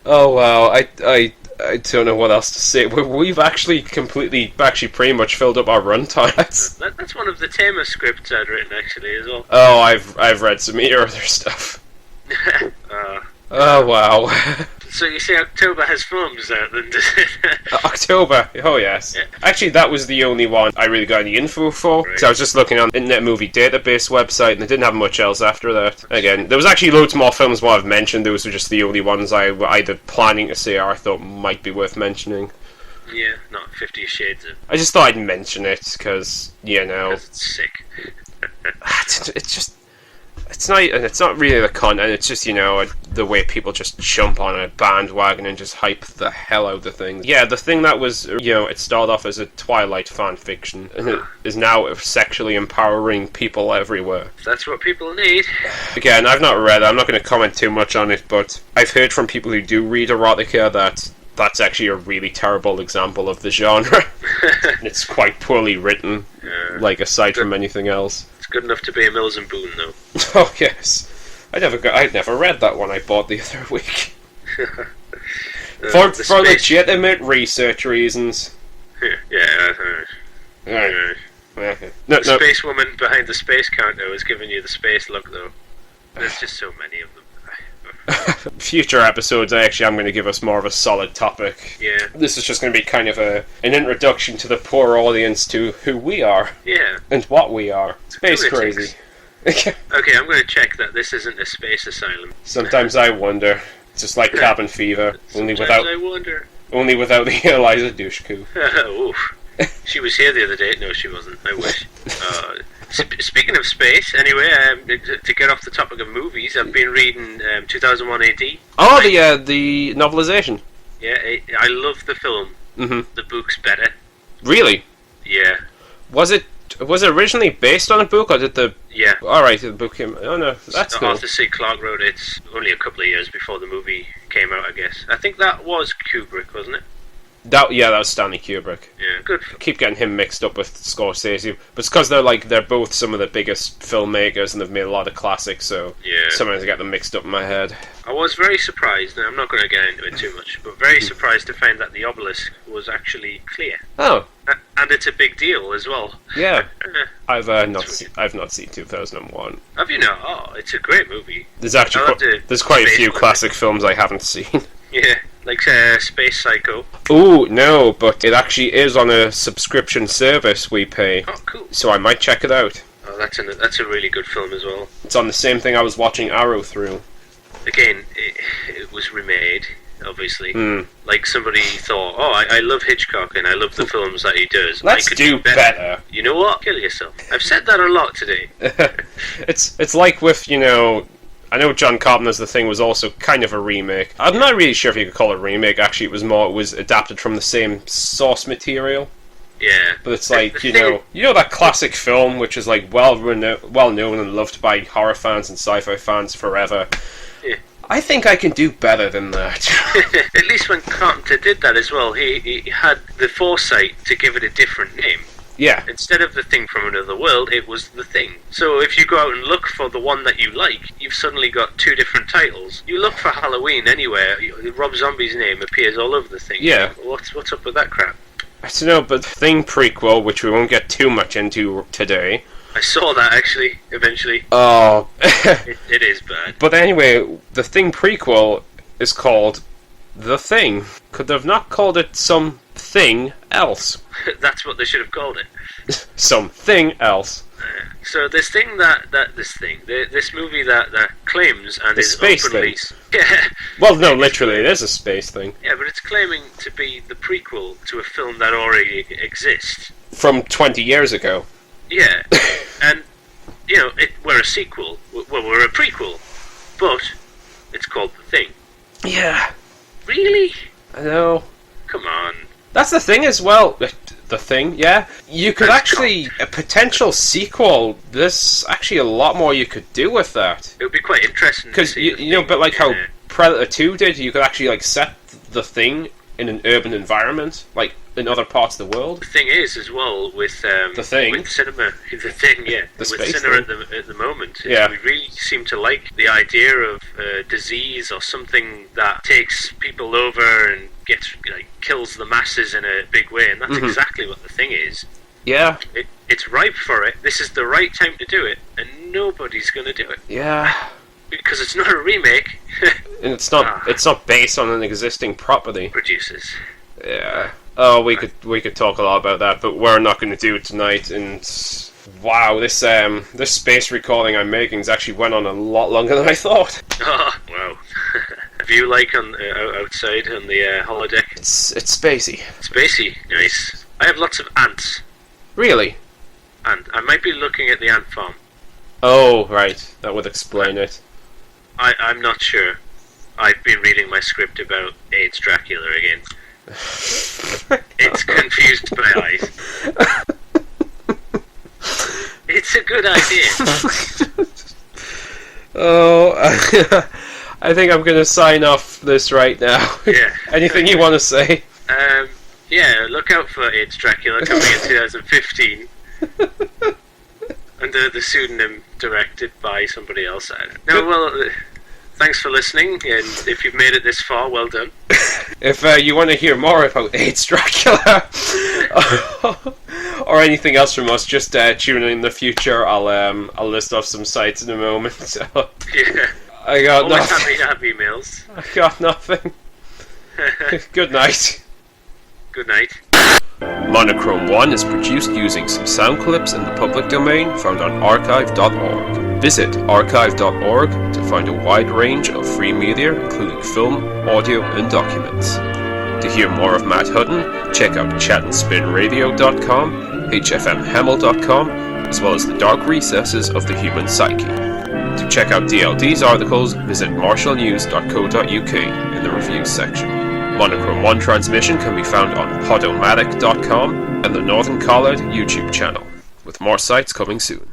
Oh wow, I don't know what else to say. We've actually pretty much filled up our runtime. That's one of the Tamer scripts I'd written actually as well. Oh, I've read some of your other stuff. Oh wow. So you say October has films out then, does it? October, oh yes. Yeah. Actually, that was the only one I really got any info for. Right. So I was just looking on the Internet Movie Database website, and they didn't have much else after that. Again, there was actually loads more films what I've mentioned. Those were just the only ones I were either planning to see or I thought might be worth mentioning. Yeah, not 50 Shades of... I just thought I'd mention it, because, Because it's sick. it's just... It's not really the content, it's just, the way people just jump on a bandwagon and just hype the hell out of things. Yeah, the thing that was, it started off as a Twilight fan fiction, and it is now sexually empowering people everywhere. That's what people need. Again, I've not read it, I'm not going to comment too much on it, but I've heard from people who do read erotica that that's actually a really terrible example of the genre. It's quite poorly written, aside from anything else. It's good enough to be a Mills and Boon, though. Oh yes, I'd never read that one I bought the other week. For legitimate research reasons. The space woman behind the space counter was giving you the space look, though. There's just so many of them. Future episodes, I'm going to give us more of a solid topic. Yeah. This is just going to be kind of an introduction to the poor audience to who we are. Yeah. And what we are. Space crazy. Okay, I'm going to check that this isn't a space asylum. Sometimes I wonder. It's just like Cabin Fever, only without the Eliza Dushku. Oof. She was here the other day. No, she wasn't. I wish. Speaking of space, anyway, to get off the topic of movies, I've been reading 2001 AD. Oh, the novelization. Yeah, I love the film. Mm-hmm. The book's better. Really? Yeah. Was it originally based on a book, or did the... Yeah. Alright, the book came... Oh no, that's cool. Arthur C. Clarke wrote it. It's only a couple of years before the movie came out, I guess. I think that was Kubrick, wasn't it? That was Stanley Kubrick. Yeah, good. I keep getting him mixed up with Scorsese, but it's because they're both some of the biggest filmmakers and they've made a lot of classics, so sometimes I get them mixed up in my head. I was very surprised, and I'm not going to get into it too much, but very surprised to find that the obelisk was actually clear. Oh. And it's a big deal as well. Yeah. I've not seen 2001. Have you not? Oh, it's a great movie. There's actually there's quite a few classic films I haven't seen. Yeah, like Space Psycho. Ooh, no, but it actually is on a subscription service we pay. Oh, cool. So I might check it out. Oh, that's a really good film as well. It's on the same thing I was watching Arrow through. Again, it was remade, obviously. Like somebody thought, I love Hitchcock and I love the films that he does. Let's do better. You know what? Kill yourself. I've said that a lot today. It's like with, I know John Carpenter's The Thing was also kind of a remake. I'm not really sure if you could call it a remake, actually it was adapted from the same source material. Yeah. But it's The like, thing- you know that classic film which is like well known and loved by horror fans and sci-fi fans forever. Yeah. I think I can do better than that. At least when Carpenter did that as well, he had the foresight to give it a different name. Yeah. Instead of The Thing from Another World, it was The Thing. So if you go out and look for the one that you like, you've suddenly got two different titles. You look for Halloween anywhere, Rob Zombie's name appears all over the thing. Yeah. What's up with that crap? I don't know, but the Thing prequel, which we won't get too much into today. I saw that actually, eventually. Oh. It is bad. But anyway, the Thing prequel is called The Thing. Could they have not called it something else? That's what they should have called it. Something else. So this movie that claims and The is space openly... thing. Yeah. Well, no, literally, it is a space thing. Yeah, but it's claiming to be the prequel to a film that already exists. From 20 years ago. Yeah, and, we're a sequel. Well, we're a prequel. But it's called The Thing. Yeah. Really? I know. Come on. That's the thing as well. The Thing, yeah. You could actually... A potential sequel, there's actually a lot more you could do with that. It would be quite interesting to Because, see. but like how Predator 2 did, you could actually like set The Thing in an urban environment, like in other parts of the world. The thing is, as well, with The Thing. with cinema, The Thing, yeah, The with space cinema thing. at the moment, Yeah. we really seem to like the idea of disease or something that takes people over and kills the masses in a big way, and that's exactly what The Thing is. Yeah. It's ripe for it. This is the right time to do it, and nobody's going to do it Yeah. because it's not a remake. And it's not based on an existing property. Producers. Yeah. Oh, we could talk a lot about that, but we're not going to do it tonight. And wow, this space recording I'm making has actually went on a lot longer than I thought. Oh, wow. View like on outside on the holodeck. It's spacey. Spacey, nice. I have lots of ants, Really? and I might be looking at the ant farm. Oh, right. That would explain it. I'm not sure. I've been reading my script about AIDS Dracula again. It's confused my eyes. It's a good idea. Oh, I think I'm going to sign off this right now. Yeah. Anything you want to say? Yeah, look out for AIDS Dracula coming in 2015. Under the pseudonym directed by somebody else. No, well, thanks for listening, and if you've made it this far, well done. If you want to hear more about AIDS Dracula or anything else from us, just tune in the future. I'll list off some sites in a moment. So, Yeah. I got Always nothing. happy to have emails. I got nothing. Good night. Good night. Monochrome-1 is produced using some sound clips in the public domain found on archive.org. Visit archive.org to find a wide range of free media, including film, audio, and documents. To hear more of Matt Hutton, check out chatandspinradio.com, hfmhamel.com, as well as the dark recesses of the human psyche. To check out DLD's articles, visit marshallnews.co.uk in the reviews section. Monochrome-1 transmission can be found on podomatic.com and the Northern Collard YouTube channel, with more sites coming soon.